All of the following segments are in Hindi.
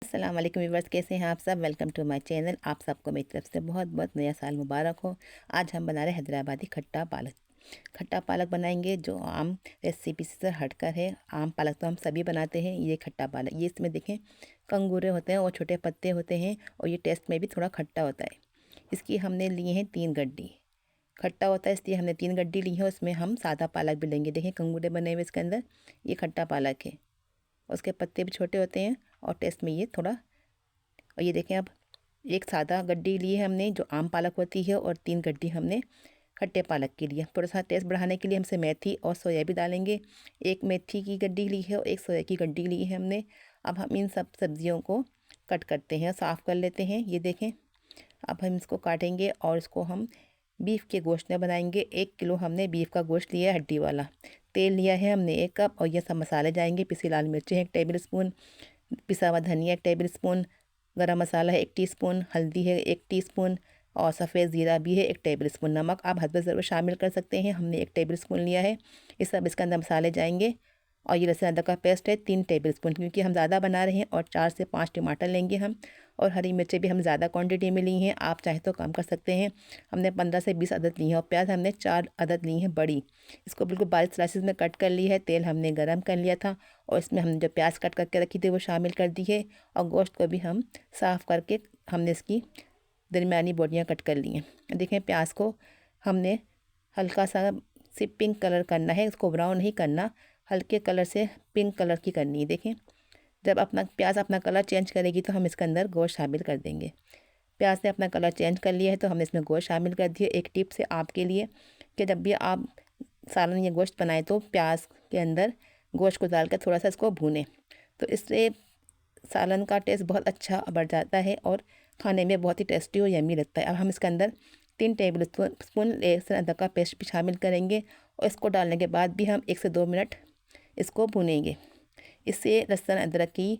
अस्सलाम वालेकुम व्यूअर्स, कैसे हैं आप सब। Welcome to my channel. आप सबको मेरी तरफ से बहुत बहुत नया साल मुबारक हो। आज हम बना रहे हैं हैदराबादी खट्टा पालक। खट्टा पालक बनाएंगे जो आम रेसिपी से हटकर है। आम पालक तो हम सभी बनाते हैं, ये खट्टा पालक, ये इसमें देखें कंगूरे होते हैं और छोटे पत्ते होते हैं और ये टेस्ट में भी थोड़ा खट्टा होता है। इसकी हमने लिए हैं 3 गड्डी। खट्टा होता है इसलिए हमने 3 गड्डी ली है। उसमें हम सादा पालक भी लेंगे। देखें कंगूरे बने हुए इसके अंदर, ये खट्टा पालक है। उसके पत्ते भी छोटे होते हैं और टेस्ट में ये थोड़ा। और ये देखें, अब एक सादा गड्डी ली है हमने जो आम पालक होती है और 3 गड्डी हमने खट्टे पालक के लिए। थोड़ा सा टेस्ट बढ़ाने के लिए हमसे मेथी और सोया भी डालेंगे। एक मेथी की गड्डी ली है और एक सोया की गड्डी ली है हमने। अब हम इन सब सब्जियों को कट करते हैं, साफ़ कर लेते हैं। ये देखें, अब हम इसको काटेंगे और इसको हम बीफ के गोश्त में बनाएंगे। 1 किलो हमने बीफ का गोश्त लिया है हड्डी वाला। तेल लिया है हमने 1 कप और ये सब मसाले जाएंगे। पिसी लाल मिर्चें 1 टेबल स्पून, पिसा हुआ धनिया 1 टेबल स्पून, गरम मसाला है 1 टीस्पून, हल्दी है 1 टीस्पून और सफ़ेद ज़ीरा भी है 1 टेबल स्पून। नमक आप हद ज़रूर शामिल कर सकते हैं, हमने 1 टेबल स्पून लिया है। ये सब इसके अंदर मसाले जाएंगे। और ये लहसुन अदरक का पेस्ट है 3 टेबल स्पून, क्योंकि हम ज़्यादा बना रहे हैं। और 4 से 5 टमाटर लेंगे हम। और हरी मिर्चें भी हम ज़्यादा क्वांटिटी में ली हैं, आप चाहे तो कम कर सकते हैं। हमने 15 से 20 अदद ली हैं। और प्याज हमने 4 अदद ली हैं बड़ी। इसको बिल्कुल बारीक स्लाइसिस में कट कर ली है। तेल हमने गरम कर लिया था और इसमें हमने जो प्याज कट करके रखी थी वो शामिल कर दी है। और गोश्त को भी हम साफ़ करके हमने इसकी दरमियानी बोटियाँ कट कर ली हैं। देखें, प्याज को हमने हल्का सा से पिंक कलर करना है, इसको ब्राउन नहीं करना, हल्के कलर से पिंक कलर की करनी है। देखें, जब अपना प्याज अपना कलर चेंज करेगी तो हम इसके अंदर गोश्त शामिल कर देंगे। प्याज ने अपना कलर चेंज कर लिया है तो हमने इसमें गोश्त शामिल कर दिया। एक टिप से आपके लिए कि जब भी आप सालन या गोश्त बनाएं तो प्याज के अंदर गोश्त को डाल कर थोड़ा सा इसको भूनें, तो इससे सालन का टेस्ट बहुत अच्छा बढ़ जाता है और खाने में बहुत ही टेस्टी और यम्मी लगता है। अब हम इसके अंदर 3 टेबल स्पून लहसुन अदरक का पेस्ट भी शामिल करेंगे और इसको डालने के बाद भी हम 1 से 2 मिनट इसको भूनेंगे। इससे लहसुन अदरक की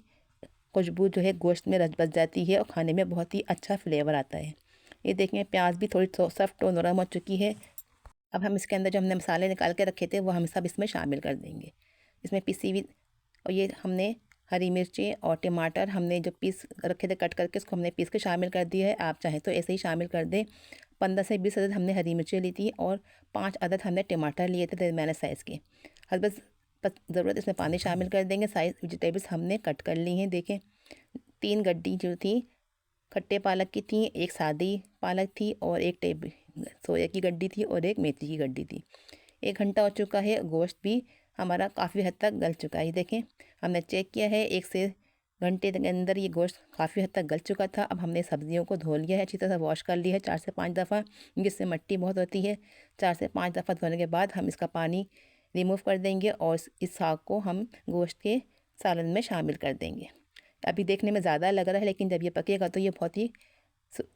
खुशबू जो है गोश्त में रच बस जाती है और खाने में बहुत ही अच्छा फ्लेवर आता है। ये देखें, प्याज भी थोड़ी सॉफ्ट और नरम हो चुकी है। अब हम इसके अंदर जो हमने मसाले निकाल के रखे थे वो हम सब इसमें शामिल कर देंगे। इसमें पिसी हुई, और ये हमने हरी मिर्चें और टमाटर हमने जो पीस रखे थे कट करके उसको हमने पीस के शामिल कर दिया है। आप चाहें तो ऐसे ही शामिल कर दें। 15 से 20 अदद हमने हरी मिर्चें ली थी और 5 अदद हमने टमाटर लिए थे दरमियाने साइज़ के। हसब ज़रूरत इसमें पानी शामिल कर देंगे। साइज़ वेजिटेबल्स हमने कट कर ली हैं। देखें, 3 गड्डी जो थी खट्टे पालक की थी, 1 सादी पालक थी और 1 टेबल सोया की गड्डी थी और 1 मेथी की गड्डी थी। 1 घंटा हो चुका है, गोश्त भी हमारा काफ़ी हद तक गल चुका है। देखें, हमने चेक किया है 1 से घंटे के अंदर ये गोश्त काफ़ी हद तक गल चुका था। अब हमने सब्जियों को धो लिया है, अच्छी तरह वॉश कर लिया है 4 से 5 दफ़ा, जिससे मिट्टी बहुत होती है। 4 से 5 दफ़ा धोने के बाद हम इसका पानी रिमूव कर देंगे और इस साग को हम गोश्त के सालन में शामिल कर देंगे। अभी देखने में ज़्यादा लग रहा है लेकिन जब ये पकेगा तो ये बहुत ही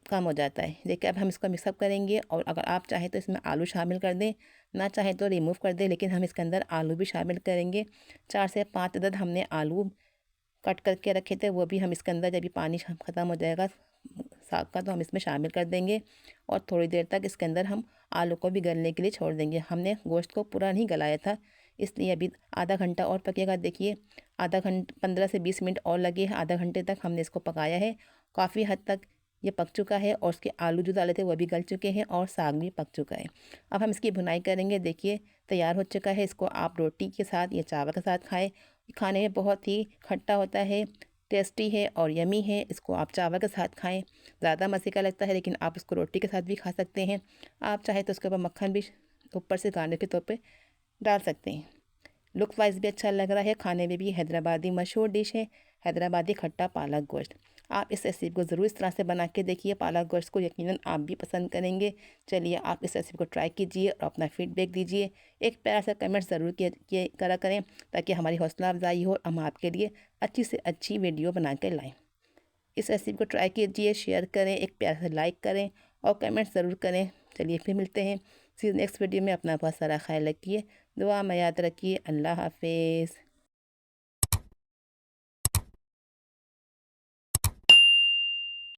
कम हो जाता है। देखिए, अब हम इसको मिक्सअप करेंगे और अगर आप चाहें तो इसमें आलू शामिल कर दें, ना चाहें तो रिमूव कर दें, लेकिन हम इसके अंदर आलू भी शामिल करेंगे। 4 से 5 अदद हमने आलू कट करके रखे थे, वो भी हम इसके अंदर जब ये पानी ख़त्म हो जाएगा साग का तो हम इसमें शामिल कर देंगे। और थोड़ी देर तक इसके अंदर हम आलू को भी गलने के लिए छोड़ देंगे। हमने गोश्त को पूरा नहीं गलाया था, इसलिए अभी आधा घंटा और पकेगा। देखिए, आधा घंटा 15 से 20 मिनट और लगे हैं। आधा घंटे तक हमने इसको पकाया है, काफ़ी हद तक ये पक चुका है और उसके आलू जो डाले थे वो भी गल चुके हैं और साग भी पक चुका है। अब हम इसकी भुनाई करेंगे। देखिए, तैयार हो चुका है। इसको आप रोटी के साथ या चावल के साथ खाएं। खाने में बहुत ही खट्टा होता है, टेस्टी है और यमी है। इसको आप चावल के साथ खाएं, ज़्यादा मज़े का लगता है, लेकिन आप इसको रोटी के साथ भी खा सकते हैं। आप चाहे तो उसके ऊपर मक्खन भी ऊपर से गाने के तौर पे डाल सकते हैं। लुक वाइज भी अच्छा लग रहा है, खाने में भी हैदराबादी मशहूर डिश है हैदराबादी खट्टा पालक गोश्त। आप इस रेसिपी को ज़रूर इस तरह से बना के देखिए। पालक गोश्त को यकीनन आप भी पसंद करेंगे। चलिए, आप इस रेसिपी को ट्राई कीजिए और अपना फीडबैक दीजिए। एक प्यारा सा कमेंट ज़रूर करा करें ताकि हमारी हौसला अफजाई हो, हम आपके लिए अच्छी से अच्छी वीडियो बना कर लाएँ। इस रेसिपी को ट्राई कीजिए, शेयर करें, एक प्यारा सा लाइक करें और कमेंट ज़रूर करें। चलिए, फिर मिलते हैं नेक्स्ट वीडियो में। अपना बहुत सारा ख्याल रखिए, दुआ में याद रखिए। अल्लाह हाफिज़।